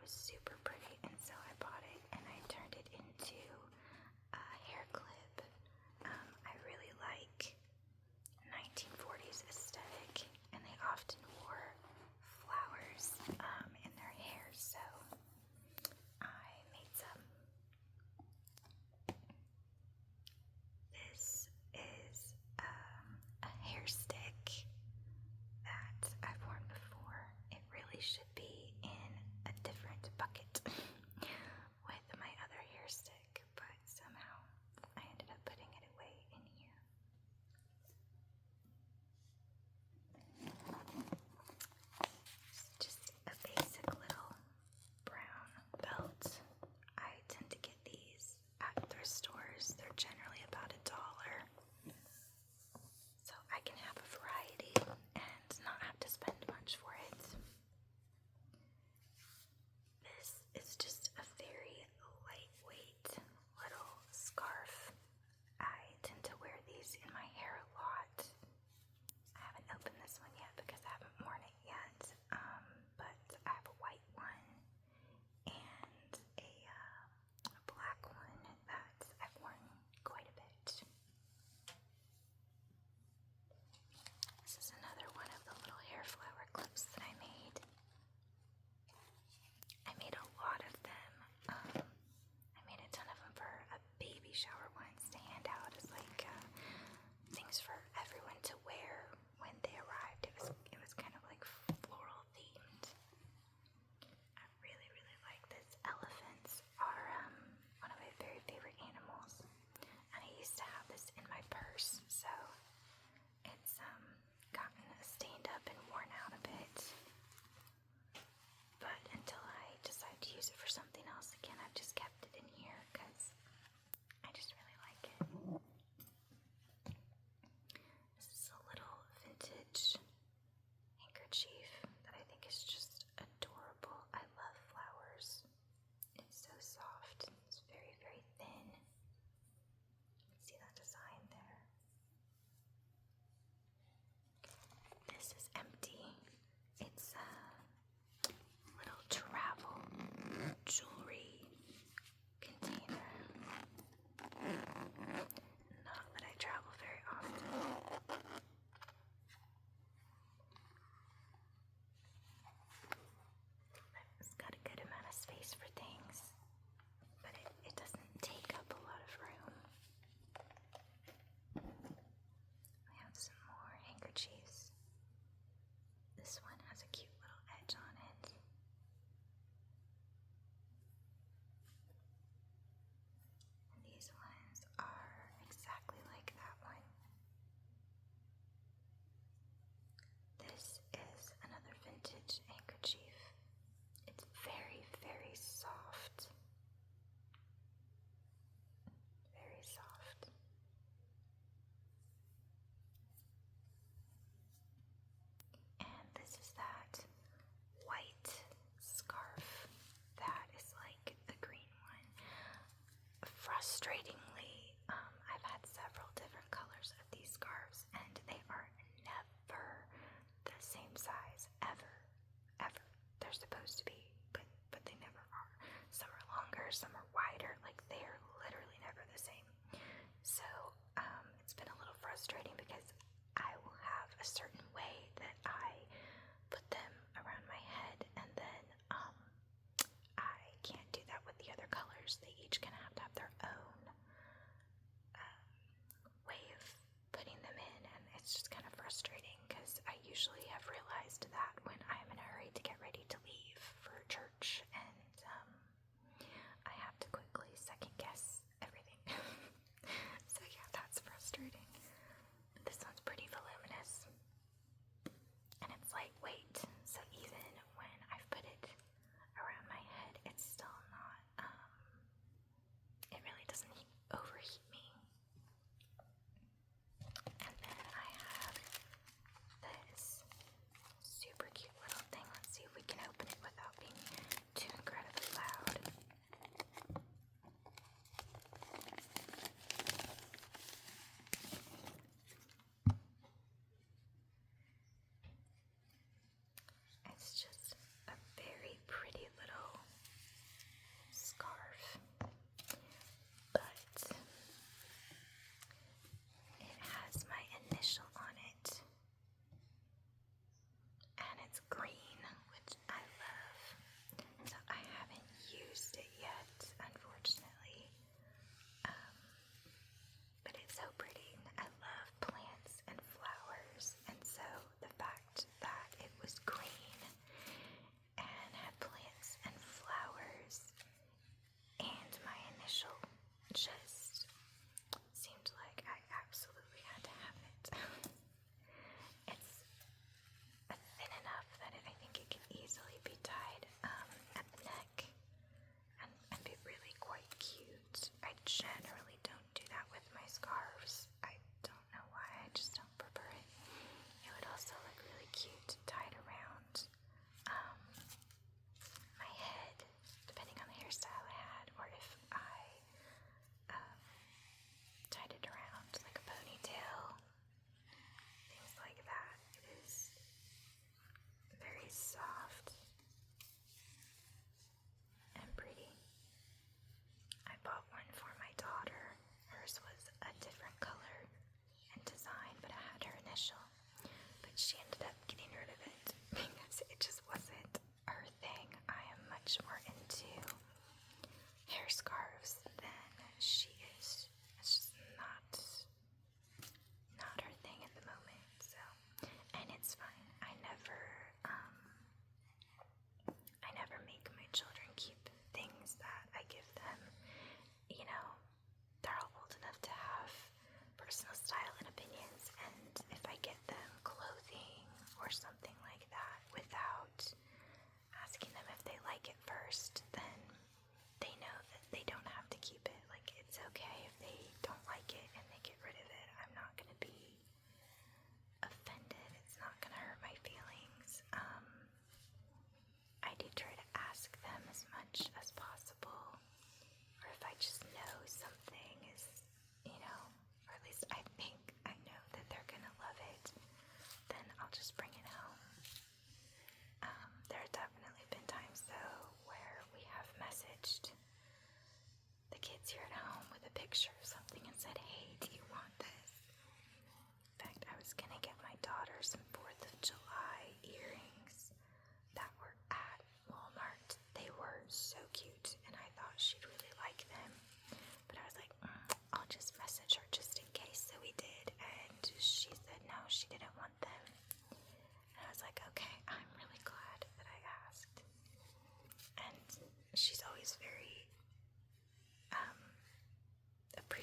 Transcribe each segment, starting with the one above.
was super pretty, and so I bought it and I turned it into a hair clip. I really like 1940s aesthetic, and they often wore flowers in their hair, so I made some. This is a hair stick that I've worn before. It really should be in a different bucket with my other hair stick, but somehow I ended up putting it away in here. It's just a basic little brown belt. I tend to get these at thrift stores. They're generally about $1, so I can have a variety and not have to spend much for it. This is just a very lightweight little scarf. I tend to wear these in my hair a lot. I haven't opened this one yet because I haven't worn it yet, but I have a white one and a black one that I've worn quite a bit. This is another one of the little hair flower clips that I made. I made a lot of them. I made a ton of them for a baby shower once to hand out as like things for everyone to wear when they arrived. It was kind of like floral themed. I really, really like this. Elephants are one of my very favorite animals, and I used to have this in my purse, so it's gotten stained up and worn out a bit. But until I decide to use it for something else again, I've just kept it in here because I just really like it. This is a little vintage handkerchief that I think is just adorable. I love flowers. It's so soft. It's very, very thin. See that design there? This is empty. It's a little travel jewelry container. Not that I travel very often. It's got a good amount of space for things, but it doesn't take up a lot of room. We have some more handkerchiefs. This one has a cute little edge on it. And these ones are exactly like that one. This is another vintage handkerchief. It's very, very soft. Very soft. And this is that white scarf that is like the green one. Frustratingly, I've had several different colors of these scarves, and they are never the same size, ever, ever. They're supposed to be, but they never are. Some are longer, some are wider, like they are literally never the same. So, it's been a little frustrating because I will have a certain way that I put them around my head, and then I can't do that with the other colors. They each kind of have to have their own way of putting them in, and it's just kind of frustrating because I usually have realized that when I am in a hurry to get ready to leave for church, and I have to quickly second guess everything. So yeah, that's frustrating. This one's pretty voluminous, and it's lightweight, so even when I've put it around my head, it's still not, it really doesn't overheat me. And then I have this super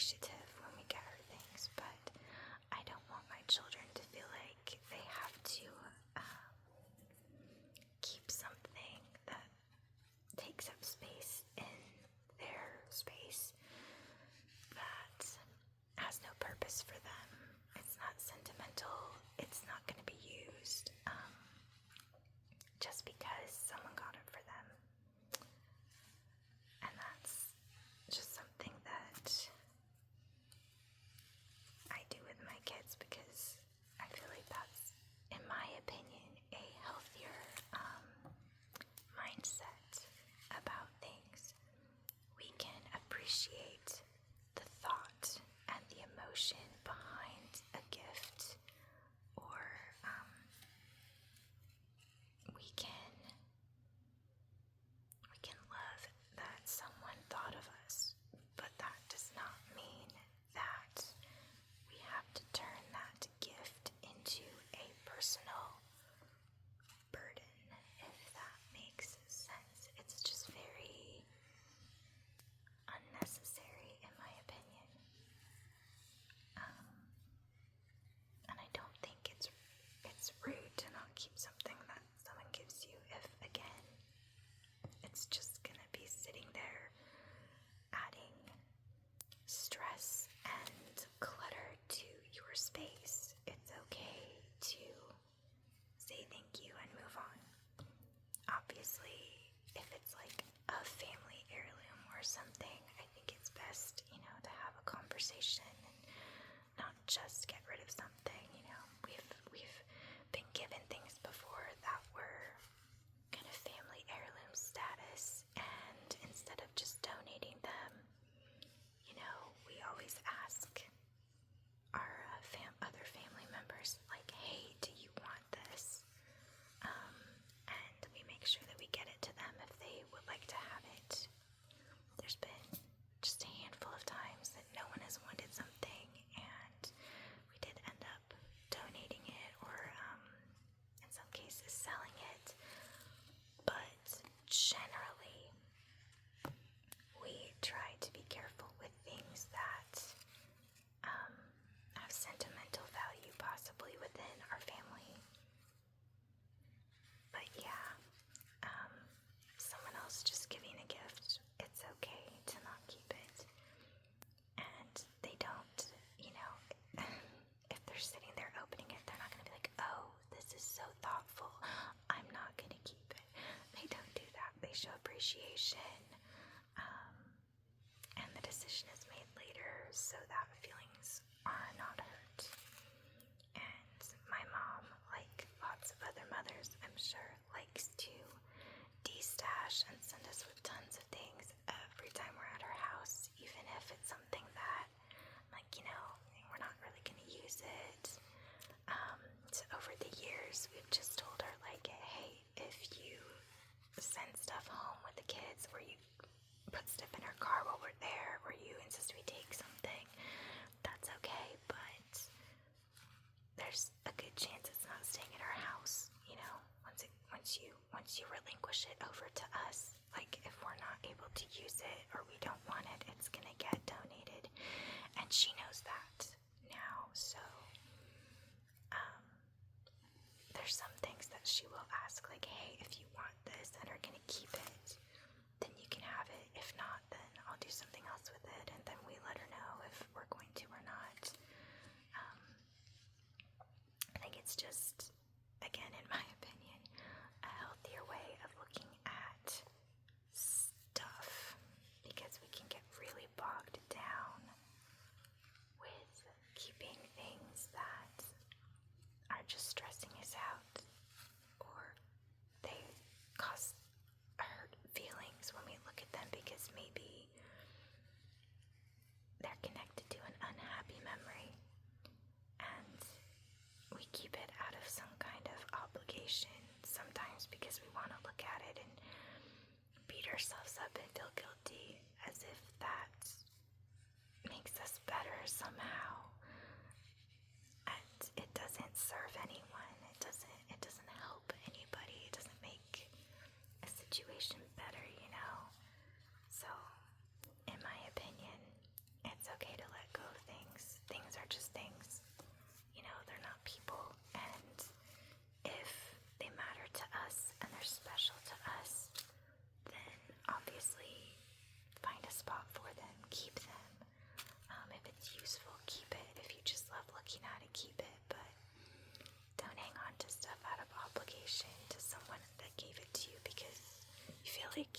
appreciative when we get her things, but I don't want my children to feel like they have to keep something that takes up space in their space that has no purpose for them. It's not sentimental. It's not going to be used just because someone got it for them. And that's just something that I do with my kids because I feel like that's, in my opinion, a healthier mindset about things. We can appreciate the thought and the emotion behind a gift, or we can love that someone thought of us, but that does not mean that we have to turn that gift into a personal burden, if that makes sense. It's just very unnecessary, in my opinion. And I don't think it's rude to not keep something that someone gives you if, again, it's just gonna be sitting there adding stress and clutter to your space. It's okay to say thank you and move on. Obviously, if it's like a family heirloom or something, I think it's best, to have a conversation and not just get rid of something. We've been given things before that were kind of family heirloom status, and instead of just donating them, we always ask our other family members, like, hey, do you want this? And we make sure that we get it to them if they would like to have it. There's been just a handful of times that no one has wanted something, and we did end up donating it, or in some cases selling it. But generally, we try to be careful with things that have sentimental value, possibly within our family. But yeah, someone else just giving a gift, it's okay to not keep it. And they don't, if they're sitting there opening it, they're not going to be like, oh, this is so thoughtful, I'm not going to keep it. They don't do that. They show appreciation, and the decision is made later so that feelings are not hurt. And my mom, like lots of other mothers, I'm sure, likes to de-stash and send us with tons of things every time we're at her house, even if it's something that, we're not really going to use it. So over the years, we've just told her, like, hey, if you send stuff home with the kids, or you put stuff in her car while we're there, or you insist we take something, that's okay, but there's a good chance it's not staying at our house, once you relinquish it over to us. Like, if we're not able to use it or we don't want it, it's gonna get donated, and she knows that now. So there's some things that she will ask, like, hey, if you want this and are gonna keep it, then you can have it. If not, then I'll do something else with it, and then we let her know if we're going to or not. I think it's just, again, in my opinion, a healthier way of looking at stuff, because we can get really bogged down with keeping things that are just stressing us out, or they cause hurt feelings when we look at them because maybe they're connected to an unhappy memory, and we keep it out of some kind of obligation, sometimes because we want to look at it and beat ourselves up and feel guilty, as if that makes us better somehow. And it doesn't serve anyone. It doesn't help anybody. It doesn't make a situation better, So, in my opinion, it's okay to let appreciation to someone that gave it to you because you feel like